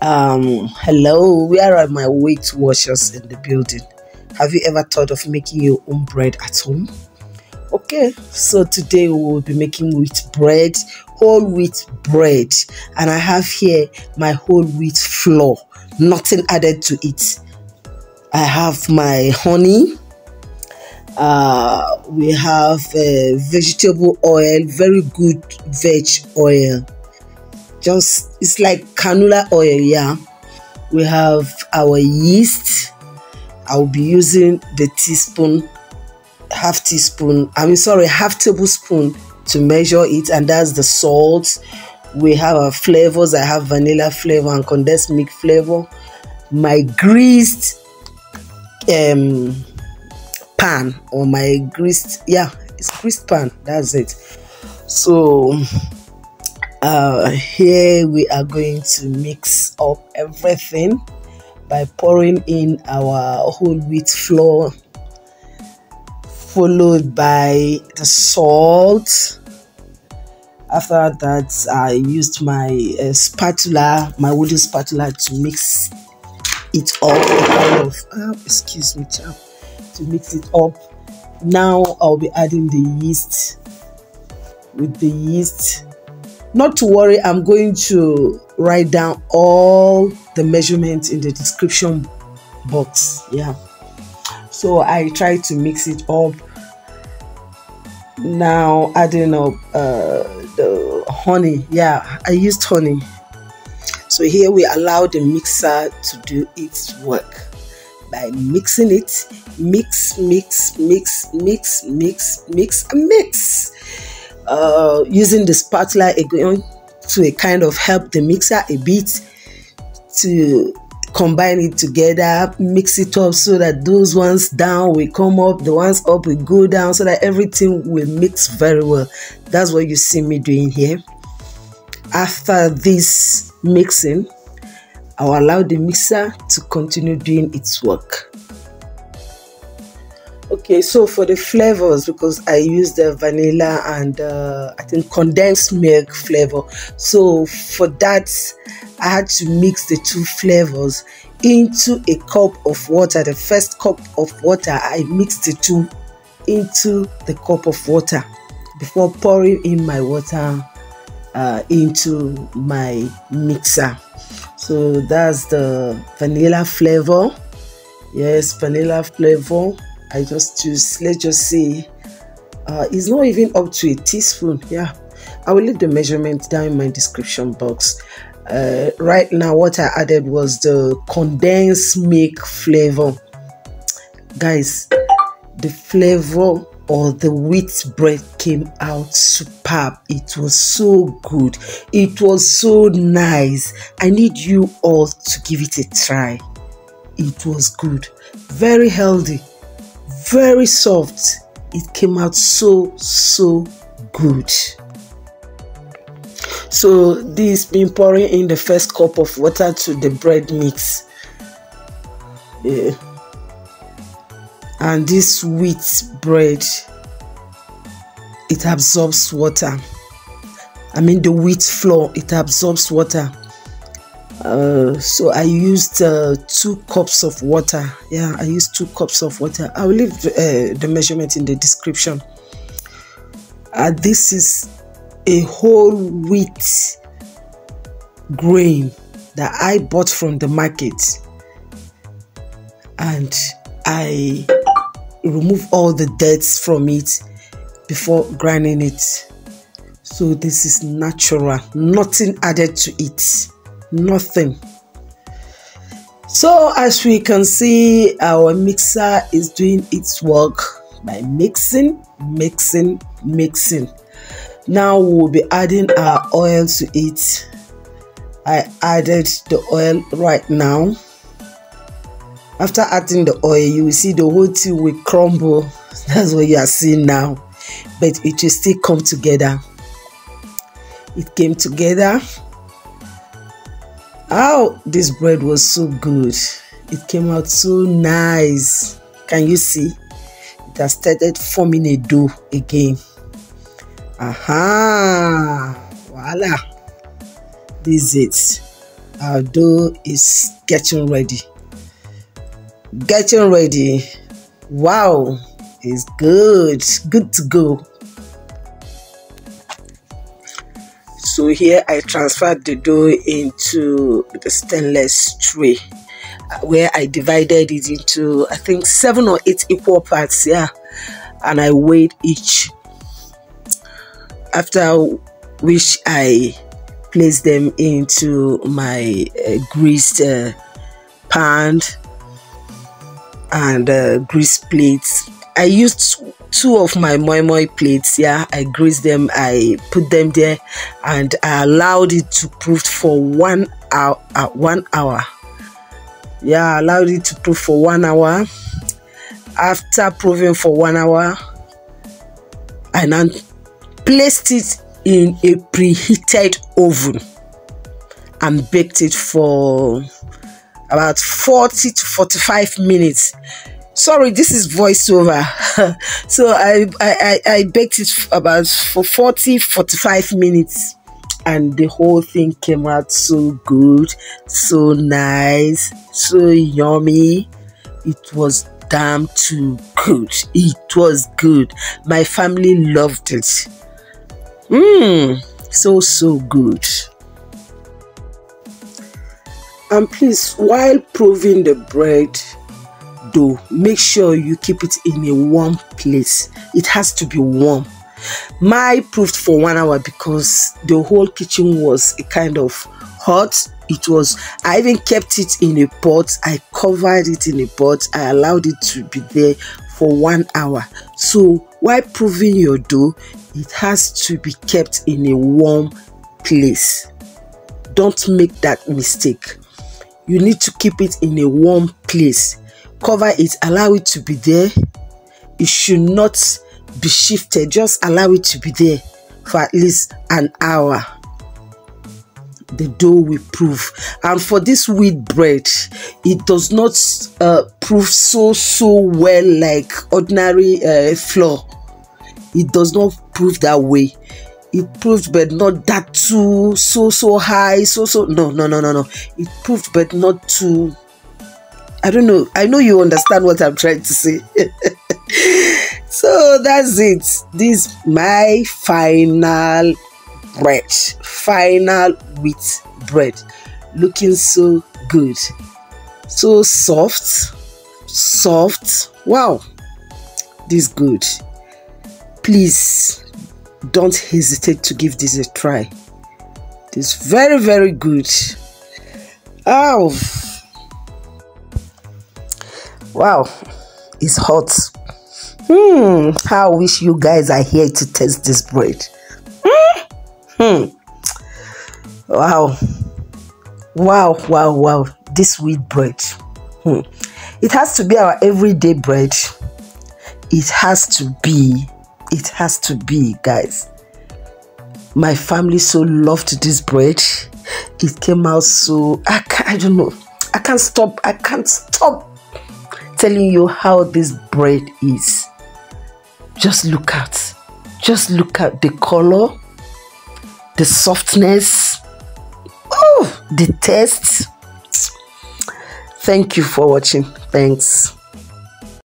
Hello, where are my weight watchers in the building? Have you ever thought of making your own bread at home? Okay, so today we will be making wheat bread, whole wheat bread, and I have here my whole wheat flour, nothing added to it. I have my honey, we have vegetable oil, very good veg oil, just it's like canola oil. Yeah, we have our yeast. I'll be using the half tablespoon to measure it, and that's the salt. We have our flavors. I have vanilla flavor and condensed milk flavor. My greased pan, or my greased, it's greased pan, that's it. So here we are going to mix up everything by pouring in our whole wheat flour, followed by the salt. After that, I used my spatula, my wooden spatula, to mix it up, to mix it up. Now I'll be adding the yeast. With the yeast, not to worry, I'm going to write down all the measurements in the description box. Yeah, so I try to mix it up. Now adding up the honey. Yeah, I used honey. So here we allow the mixer to do its work by mixing it. Mix, mix, mix, mix, mix, mix, and mix. Using the spatula again to kind of help the mixer a bit to combine it together, mix it up so that those ones down will come up, the ones up will go down, so that everything will mix very well. That's what you see me doing here. After this mixing, I'll allow the mixer to continue doing its work. Okay, so for the flavors, because I used the vanilla and I think condensed milk flavor, so for that I had to mix the two flavors into a cup of water. The first cup of water, I mixed the two into the cup of water before pouring in my water into my mixer. So that's the vanilla flavor. Yes, vanilla flavor. I just choose, let's just say, it's not even up to a teaspoon. Yeah, I will leave the measurement down in my description box. Right now, what I added was the condensed milk flavor. Guys, the flavor or the wheat bread came out superb. It was so good. It was so nice. I need you all to give it a try. It was good. Very healthy. Very soft. It came out so good. So this been pouring in the first cup of water to the bread mix. Yeah. And this wheat bread, it absorbs water. I mean the wheat flour, it absorbs water. So I used 2 cups of water. Yeah, I used 2 cups of water. I will leave the measurement in the description. This is a whole wheat grain that I bought from the market, and I remove all the dirt from it before grinding it. So this is natural, nothing added to it. Nothing. So as we can see, our mixer is doing its work by mixing. Now we'll be adding our oil to it. I added the oil right now. After adding the oil, you will see the whole thing will crumble. That's what you are seeing now, but it will still come together. It came together. Oh, this bread was so good. It came out so nice. Can you see? It has started forming a dough again. Aha! Voila! This is it. Our dough is getting ready. Getting ready. Wow, it's good. Good to go. So here I transferred the dough into the stainless tray, where I divided it into, I think, 7 or 8 equal parts. Yeah, and I weighed each. After which I placed them into my greased pan and grease plates. I used 2 of my moi moi plates. Yeah, I greased them, I put them there, and I allowed it to proof for 1 hour. 1 hour. Yeah, I allowed it to proof for 1 hour. After proving for 1 hour, I now placed it in a preheated oven and baked it for about 40 to 45 minutes. Sorry, this is voiceover. So I baked it about for 40-45 minutes, and the whole thing came out so good, so nice, so yummy. It was damn too good. It was good. My family loved it. So good. And please, while proving the bread dough, make sure you keep it in a warm place. It has to be warm. My proved for 1 hour because the whole kitchen was a kind of hot. I even kept it in a pot. I covered it in a pot. I allowed it to be there for 1 hour. So while proving your dough, it has to be kept in a warm place. Don't make that mistake. You need to keep it in a warm place. Cover it, allow it to be there. It should not be shifted. Just allow it to be there for at least an hour. The dough will proof. And for this wheat bread, it does not proof so well like ordinary flour. It does not proof that way. It proves, but not that too so high, no. It proved, but not too. I don't know. I know you understand what I'm trying to say. So that's it. This is my final bread, final wheat bread, looking so good, so soft. Wow, this is good. Please don't hesitate to give this a try. It's very, very good. Oh wow, it's hot. How I wish you guys are here to taste this bread. Wow, this wheat bread. It has to be our everyday bread. It has to be, guys. My family so loved this bread. It came out so, I don't know. I can't stop telling you how this bread is. Just look at the color, the softness, the taste. Thank you for watching. Thanks.